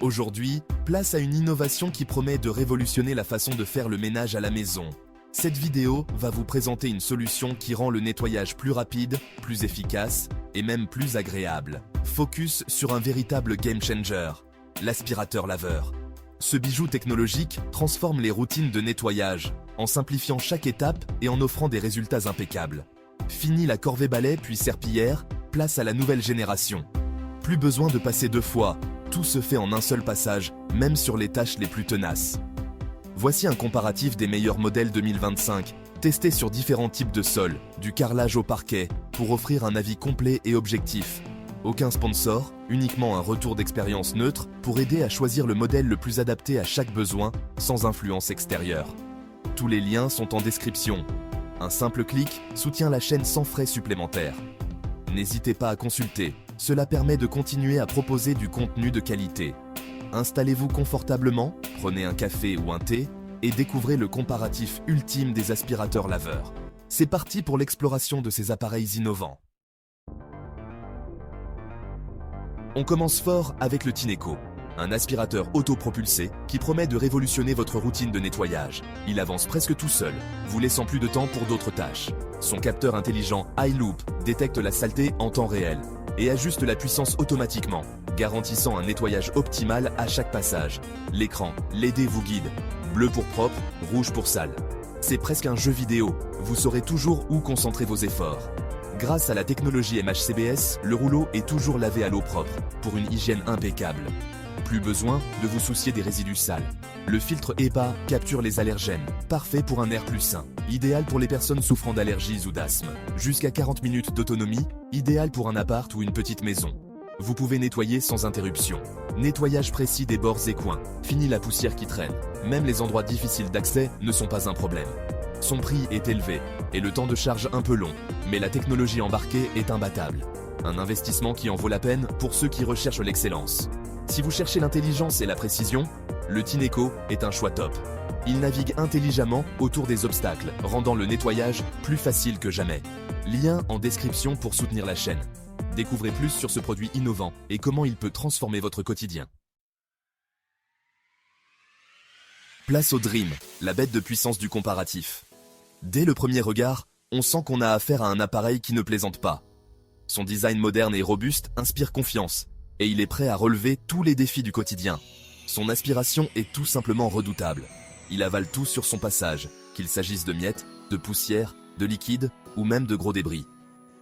Aujourd'hui, place à une innovation qui promet de révolutionner la façon de faire le ménage à la maison. Cette vidéo va vous présenter une solution qui rend le nettoyage plus rapide, plus efficace et même plus agréable. Focus sur un véritable game changer, l'aspirateur laveur. Ce bijou technologique transforme les routines de nettoyage, en simplifiant chaque étape et en offrant des résultats impeccables. Fini la corvée balai puis serpillière, place à la nouvelle génération. Plus besoin de passer deux fois, tout se fait en un seul passage, même sur les tâches les plus tenaces. Voici un comparatif des meilleurs modèles 2025, testés sur différents types de sols, du carrelage au parquet, pour offrir un avis complet et objectif. Aucun sponsor, uniquement un retour d'expérience neutre pour aider à choisir le modèle le plus adapté à chaque besoin, sans influence extérieure. Tous les liens sont en description. Un simple clic soutient la chaîne sans frais supplémentaires. N'hésitez pas à consulter, cela permet de continuer à proposer du contenu de qualité. Installez-vous confortablement, prenez un café ou un thé et découvrez le comparatif ultime des aspirateurs laveurs. C'est parti pour l'exploration de ces appareils innovants. On commence fort avec le Tineco, un aspirateur autopropulsé qui promet de révolutionner votre routine de nettoyage. Il avance presque tout seul, vous laissant plus de temps pour d'autres tâches. Son capteur intelligent iLoop détecte la saleté en temps réel et ajuste la puissance automatiquement, garantissant un nettoyage optimal à chaque passage. L'écran LED vous guide, bleu pour propre, rouge pour sale. C'est presque un jeu vidéo, vous saurez toujours où concentrer vos efforts. Grâce à la technologie MHCBS, le rouleau est toujours lavé à l'eau propre, pour une hygiène impeccable. Plus besoin de vous soucier des résidus sales. Le filtre HEPA capture les allergènes, parfait pour un air plus sain, idéal pour les personnes souffrant d'allergies ou d'asthme. Jusqu'à 40 minutes d'autonomie, idéal pour un appart ou une petite maison. Vous pouvez nettoyer sans interruption. Nettoyage précis des bords et coins, fini la poussière qui traîne. Même les endroits difficiles d'accès ne sont pas un problème. Son prix est élevé et le temps de charge un peu long, mais la technologie embarquée est imbattable. Un investissement qui en vaut la peine pour ceux qui recherchent l'excellence. Si vous cherchez l'intelligence et la précision, le Tineco est un choix top. Il navigue intelligemment autour des obstacles, rendant le nettoyage plus facile que jamais. Lien en description pour soutenir la chaîne. Découvrez plus sur ce produit innovant et comment il peut transformer votre quotidien. Place au Dream, la bête de puissance du comparatif. Dès le premier regard, on sent qu'on a affaire à un appareil qui ne plaisante pas. Son design moderne et robuste inspire confiance, et il est prêt à relever tous les défis du quotidien. Son aspiration est tout simplement redoutable. Il avale tout sur son passage, qu'il s'agisse de miettes, de poussière, de liquide ou même de gros débris.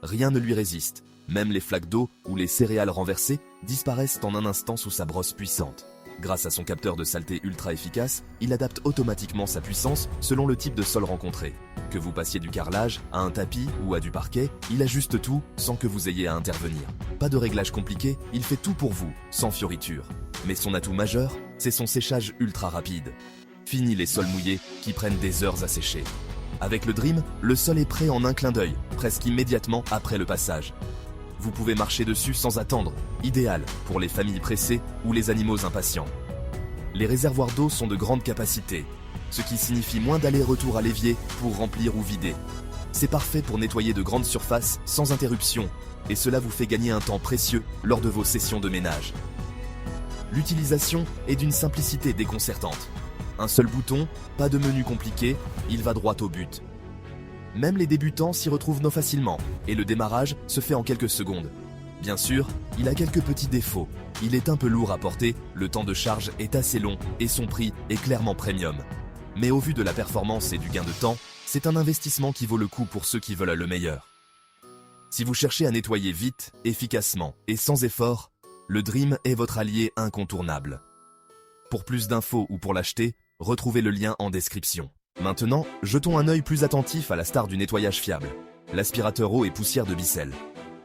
Rien ne lui résiste, même les flaques d'eau ou les céréales renversées disparaissent en un instant sous sa brosse puissante. Grâce à son capteur de saleté ultra efficace, il adapte automatiquement sa puissance selon le type de sol rencontré. Que vous passiez du carrelage à un tapis ou à du parquet, il ajuste tout sans que vous ayez à intervenir. Pas de réglage compliqué, il fait tout pour vous, sans fioritures. Mais son atout majeur, c'est son séchage ultra rapide. Fini les sols mouillés qui prennent des heures à sécher. Avec le Dream, le sol est prêt en un clin d'œil, presque immédiatement après le passage. Vous pouvez marcher dessus sans attendre, idéal pour les familles pressées ou les animaux impatients. Les réservoirs d'eau sont de grande capacité, ce qui signifie moins d'aller-retour à l'évier pour remplir ou vider. C'est parfait pour nettoyer de grandes surfaces sans interruption, et cela vous fait gagner un temps précieux lors de vos sessions de ménage. L'utilisation est d'une simplicité déconcertante. Un seul bouton, pas de menu compliqué, il va droit au but. Même les débutants s'y retrouvent facilement, et le démarrage se fait en quelques secondes. Bien sûr, il a quelques petits défauts. Il est un peu lourd à porter, le temps de charge est assez long et son prix est clairement premium. Mais au vu de la performance et du gain de temps, c'est un investissement qui vaut le coup pour ceux qui veulent le meilleur. Si vous cherchez à nettoyer vite, efficacement et sans effort, le Dream est votre allié incontournable. Pour plus d'infos ou pour l'acheter, retrouvez le lien en description. Maintenant, jetons un œil plus attentif à la star du nettoyage fiable, l'aspirateur eau et poussière de Bissell.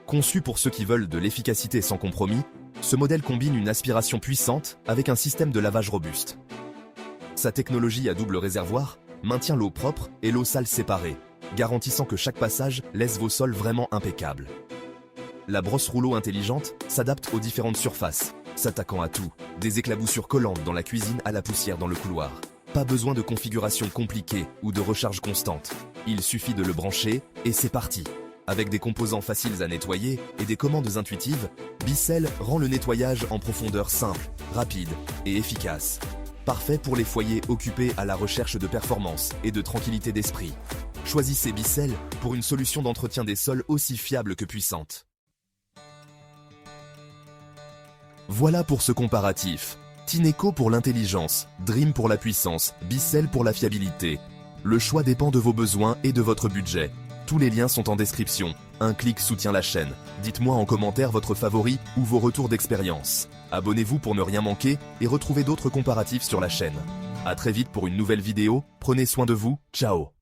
Conçu pour ceux qui veulent de l'efficacité sans compromis, ce modèle combine une aspiration puissante avec un système de lavage robuste. Sa technologie à double réservoir maintient l'eau propre et l'eau sale séparée, garantissant que chaque passage laisse vos sols vraiment impeccables. La brosse rouleau intelligente s'adapte aux différentes surfaces, s'attaquant à tout, des éclaboussures collantes dans la cuisine à la poussière dans le couloir. Pas besoin de configuration compliquée ou de recharge constante. Il suffit de le brancher et c'est parti. Avec des composants faciles à nettoyer et des commandes intuitives, Bicel rend le nettoyage en profondeur simple, rapide et efficace. Parfait pour les foyers occupés à la recherche de performance et de tranquillité d'esprit. Choisissez Bicel pour une solution d'entretien des sols aussi fiable que puissante. Voilà pour ce comparatif. Tineco pour l'intelligence, Dream pour la puissance, Bicel pour la fiabilité. Le choix dépend de vos besoins et de votre budget. Tous les liens sont en description. Un clic soutient la chaîne. Dites-moi en commentaire votre favori ou vos retours d'expérience. Abonnez-vous pour ne rien manquer et retrouvez d'autres comparatifs sur la chaîne. À très vite pour une nouvelle vidéo. Prenez soin de vous. Ciao.